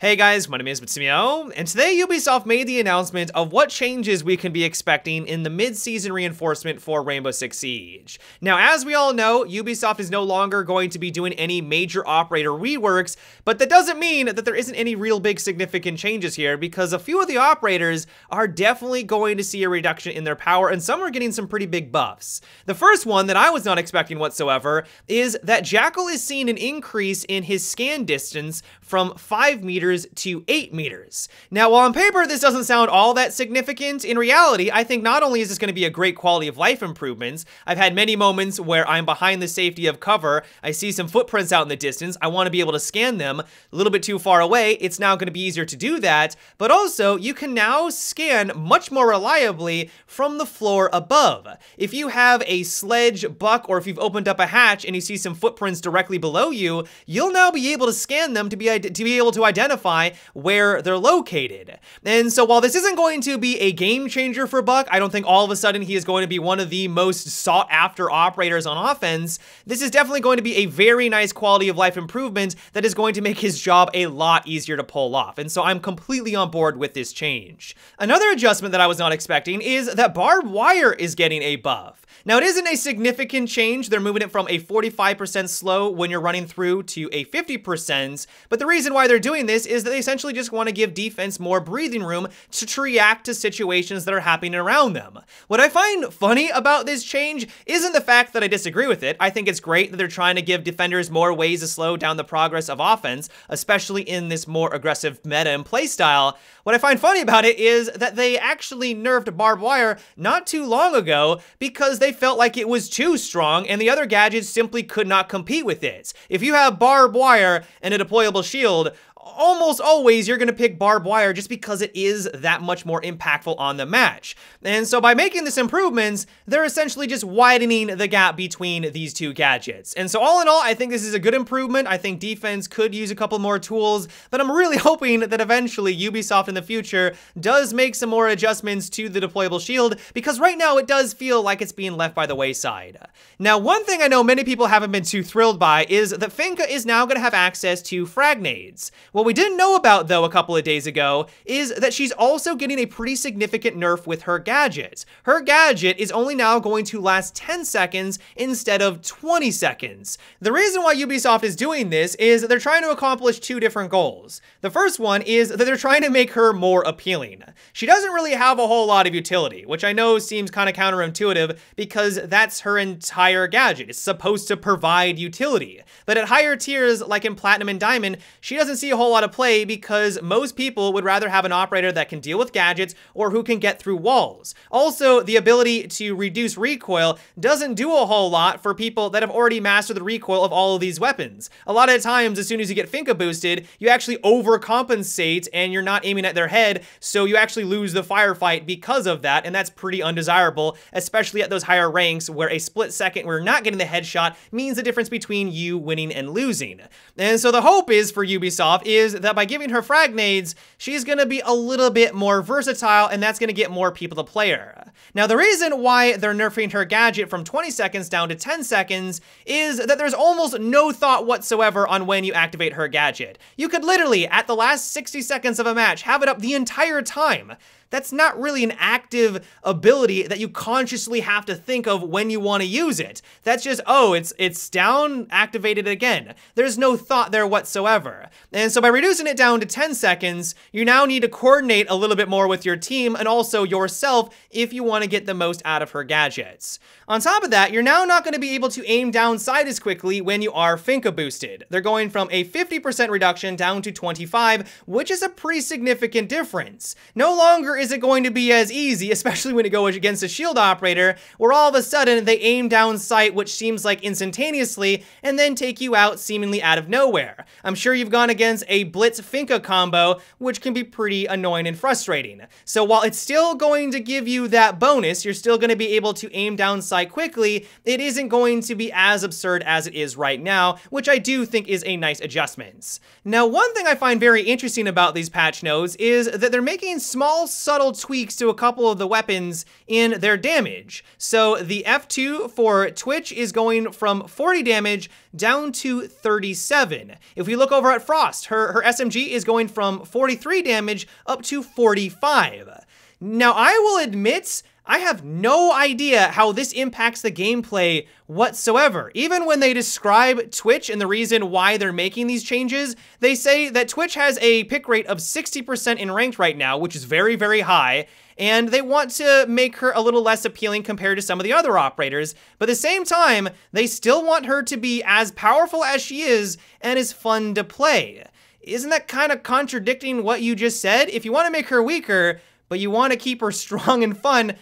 Hey guys, my name is Matsumo, and today Ubisoft made the announcement of what changes we can be expecting in the mid-season reinforcement for Rainbow Six Siege. Now, as we all know, Ubisoft is no longer going to be doing any major operator reworks, but that doesn't mean that there isn't any real big significant changes here, because a few of the operators are definitely going to see a reduction in their power, and some are getting some pretty big buffs. The first one that I was not expecting whatsoever is that Jackal is seeing an increase in his scan distance from 5 meters to 8 meters. Now, while on paper this doesn't sound all that significant, in reality, I think not only is this going to be a great quality of life improvements, I've had many moments where I'm behind the safety of cover, I see some footprints out in the distance, I want to be able to scan them a little bit too far away, it's now going to be easier to do that, but also you can now scan much more reliably from the floor above. If you have a sledge, buck, or if you've opened up a hatch and you see some footprints directly below you, you'll now be able to scan them to be able to identify where they're located. And so while this isn't going to be a game changer for Buck, I don't think all of a sudden he is going to be one of the most sought after operators on offense. This is definitely going to be a very nice quality of life improvement that is going to make his job a lot easier to pull off. And so I'm completely on board with this change. Another adjustment that I was not expecting is that barbed wire is getting a buff. Now, it isn't a significant change. They're moving it from a 45% slow when you're running through to a 50%, but the reason why they're doing this is that they essentially just want to give defense more breathing room to react to situations that are happening around them. What I find funny about this change isn't the fact that I disagree with it. I think it's great that they're trying to give defenders more ways to slow down the progress of offense, especially in this more aggressive meta and playstyle. What I find funny about it is that they actually nerfed barbed wire not too long ago because they felt like it was too strong and the other gadgets simply could not compete with it. If you have barbed wire and a deployable shield, almost always you're going to pick barbed wire just because it is that much more impactful on the match. And so by making this improvements, they're essentially just widening the gap between these two gadgets. And so all in all, I think this is a good improvement. I think defense could use a couple more tools, but I'm really hoping that eventually Ubisoft in the future does make some more adjustments to the deployable shield, because right now it does feel like it's being left by the wayside. Now, one thing I know many people haven't been too thrilled by is that Finka is now going to have access to frag nades. What we didn't know about, though, a couple of days ago is that she's also getting a pretty significant nerf with her gadget. Her gadget is only now going to last 10 seconds instead of 20 seconds. The reason why Ubisoft is doing this is that they're trying to accomplish two different goals. The first one is that they're trying to make her more appealing. She doesn't really have a whole lot of utility, which I know seems kind of counterintuitive because that's her entire gadget. It's supposed to provide utility. But at higher tiers, like in Platinum and Diamond, she doesn't see a whole lot of play because most people would rather have an operator that can deal with gadgets or who can get through walls. Also, the ability to reduce recoil doesn't do a whole lot for people that have already mastered the recoil of all of these weapons. A lot of times, as soon as you get Finka boosted, you actually overcompensate and you're not aiming at their head, so you actually lose the firefight because of that, and that's pretty undesirable, especially at those higher ranks where a split second where you're not getting the headshot means the difference between you winning and losing. And so the hope is for Ubisoft is that by giving her frag nades, she's going to be a little bit more versatile, and that's going to get more people to play her. Now, the reason why they're nerfing her gadget from 20 seconds down to 10 seconds is that there's almost no thought whatsoever on when you activate her gadget. You could literally, at the last 60 seconds of a match, have it up the entire time. That's not really an active ability that you consciously have to think of when you want to use it. That's just, oh, it's down, activated again. There's no thought there whatsoever. And so by reducing it down to 10 seconds, you now need to coordinate a little bit more with your team and also yourself if you want to get the most out of her gadgets. On top of that, you're now not going to be able to aim down sight as quickly when you are Finka boosted. They're going from a 50% reduction down to 25, which is a pretty significant difference. No longer is it going to be as easy, especially when it goes against a shield operator, where all of a sudden they aim down sight, which seems like instantaneously, and then take you out seemingly out of nowhere. I'm sure you've gone against a Blitz Finka combo, which can be pretty annoying and frustrating. So while it's still going to give you that that bonus, you're still going to be able to aim down sight quickly. It isn't going to be as absurd as it is right now, which I do think is a nice adjustment. Now, one thing I find very interesting about these patch notes is that they're making small, subtle tweaks to a couple of the weapons in their damage. So the F2 for Twitch is going from 40 damage down to 37. If we look over at Frost, her SMG is going from 43 damage up to 45. Now, I will admit, I have no idea how this impacts the gameplay whatsoever. Even when they describe Twitch and the reason why they're making these changes, they say that Twitch has a pick rate of 60% in ranked right now, which is very, very high, and they want to make her a little less appealing compared to some of the other operators, but at the same time, they still want her to be as powerful as she is and as fun to play. Isn't that kind of contradicting what you just said? If you want to make her weaker, but you want to keep her strong and fun,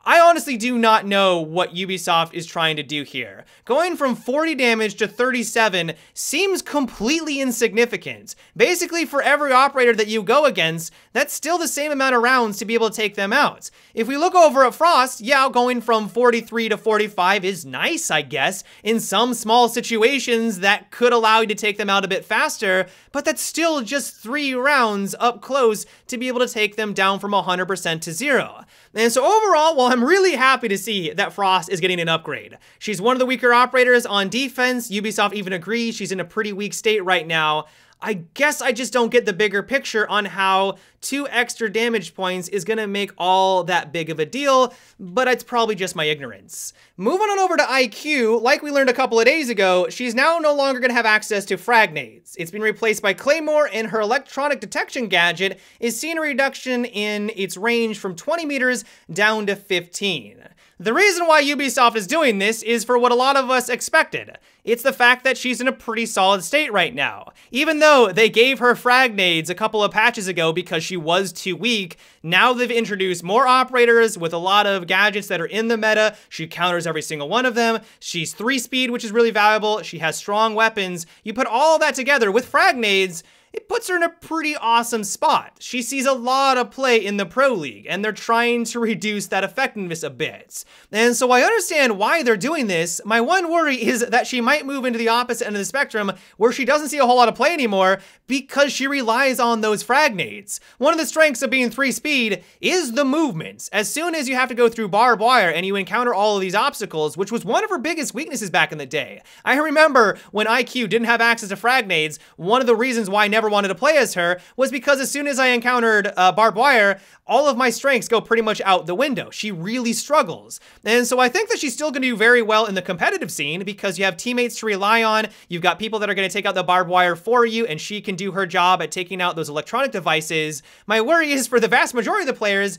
I honestly do not know what Ubisoft is trying to do here. Going from 40 damage to 37 seems completely insignificant. Basically, for every operator that you go against, that's still the same amount of rounds to be able to take them out. If we look over at Frost, yeah, going from 43 to 45 is nice, I guess. In some small situations, that could allow you to take them out a bit faster, but that's still just 3 rounds up close to be able to take them down from 100% to 0. And so overall, while I'm really happy to see that Frost is getting an upgrade, she's one of the weaker operators on defense. Ubisoft even agrees she's in a pretty weak state right now. I guess I just don't get the bigger picture on how 2 extra damage points is gonna make all that big of a deal, but it's probably just my ignorance. Moving on over to IQ, like we learned a couple of days ago, she's now no longer gonna have access to frag nades. It's been replaced by Claymore, and her electronic detection gadget is seeing a reduction in its range from 20 meters down to 15. The reason why Ubisoft is doing this is for what a lot of us expected. It's the fact that she's in a pretty solid state right now. Even though they gave her frag nades a couple of patches ago because she was too weak, now they've introduced more operators with a lot of gadgets that are in the meta. She counters every single one of them. She's 3-speed, which is really valuable. She has strong weapons. You put all that together with frag nades, it puts her in a pretty awesome spot. She sees a lot of play in the Pro League, and they're trying to reduce that effectiveness a bit. And so I understand why they're doing this. My one worry is that she might move into the opposite end of the spectrum, where she doesn't see a whole lot of play anymore because she relies on those frag nades. One of the strengths of being 3-speed is the movement. As soon as you have to go through barbed wire and you encounter all of these obstacles, which was one of her biggest weaknesses back in the day. I remember when IQ didn't have access to frag nades, one of the reasons why I never wanted to play as her was because as soon as I encountered barbed wire, all of my strengths go pretty much out the window. She really struggles. And so I think that she's still going to do very well in the competitive scene because you have teammates to rely on. You've got people that are going to take out the barbed wire for you, and she can do her job at taking out those electronic devices. My worry is for the vast majority of the players,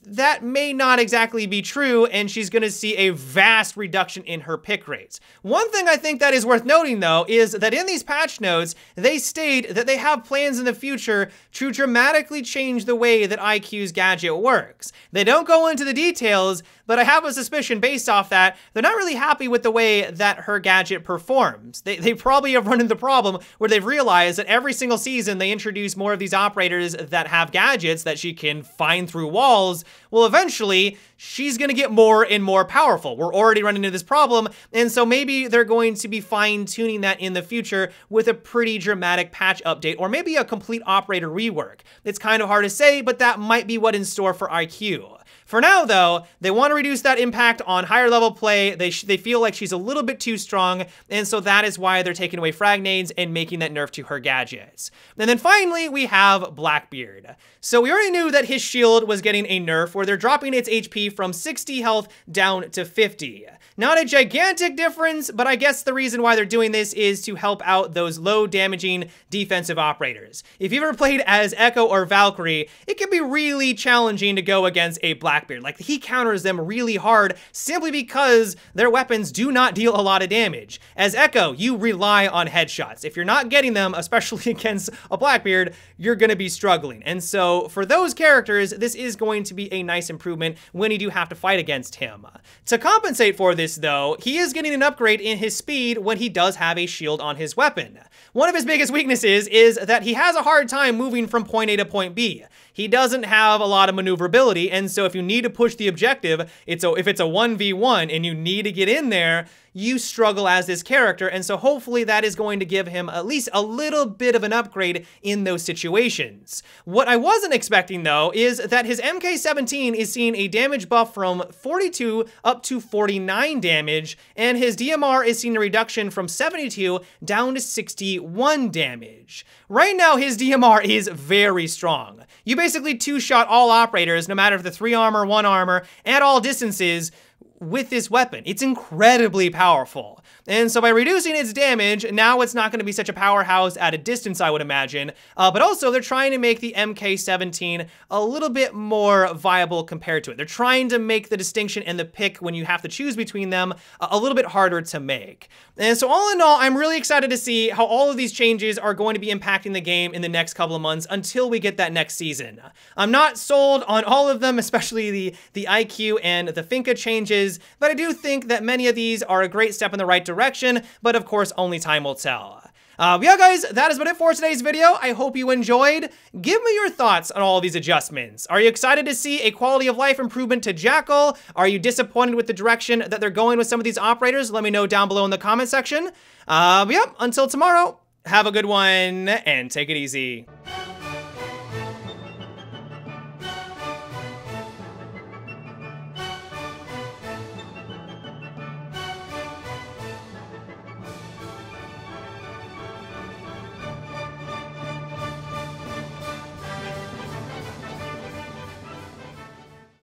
that may not exactly be true, and she's going to see a vast reduction in her pick rates. One thing I think that is worth noting, though, is that in these patch notes, they state that they have plans in the future to dramatically change the way that IQ's gadget works. They don't go into the details, but I have a suspicion based off that they're not really happy with the way that her gadget performs. They probably have run into the problem where they've realized that every single season they introduce more of these operators that have gadgets that she can find through walls. Well, eventually, she's gonna get more and more powerful. We're already running into this problem, and so maybe they're going to be fine-tuning that in the future with a pretty dramatic patch update, or maybe a complete operator rework. It's kind of hard to say, but that might be what's in store for IQ. For now, though, they want to reduce that impact on higher level play. They feel like she's a little bit too strong, and so that is why they're taking away frag nades and making that nerf to her gadgets. And then finally, we have Blackbeard. So we already knew that his shield was getting a nerf where they're dropping its HP from 60 health down to 50. Not a gigantic difference, but I guess the reason why they're doing this is to help out those low damaging defensive operators. If you've ever played as Echo or Valkyrie, it can be really challenging to go against a Blackbeard. Like, he counters them really hard simply because their weapons do not deal a lot of damage. As Echo, you rely on headshots. If you're not getting them, especially against a Blackbeard, you're gonna be struggling. And so for those characters, this is going to be a nice improvement when you do have to fight against him. To compensate for this, though, he is getting an upgrade in his speed when he does have a shield on his weapon. One of his biggest weaknesses is that he has a hard time moving from point A to point B. he doesn't have a lot of maneuverability, and so if you need to push the objective, if it's a 1v1 and you need to get in there, you struggle as this character, and so hopefully that is going to give him at least a little bit of an upgrade in those situations. What I wasn't expecting, though, is that his MK17 is seeing a damage buff from 42 up to 49 damage, and his DMR is seeing a reduction from 72 down to 61 damage. Right now, his DMR is very strong. You basically two-shot all operators, no matter if the 3 armor, 1 armor, at all distances, with this weapon. It's incredibly powerful. And so by reducing its damage, now it's not going to be such a powerhouse at a distance, I would imagine. But also, they're trying to make the MK17 a little bit more viable compared to it. They're trying to make the distinction and the pick when you have to choose between them a little bit harder to make. And so all in all, I'm really excited to see how all of these changes are going to be impacting the game in the next couple of months until we get that next season. I'm not sold on all of them, especially the IQ and the Finka changes, but I do think that many of these are a great step in the right direction, but of course, only time will tell. Yeah, guys, that is about it for today's video. I hope you enjoyed. Give me your thoughts on all of these adjustments. Are you excited to see a quality of life improvement to Jackal? Are you disappointed with the direction that they're going with some of these operators? Let me know down below in the comment section. But yeah, until tomorrow, have a good one and take it easy.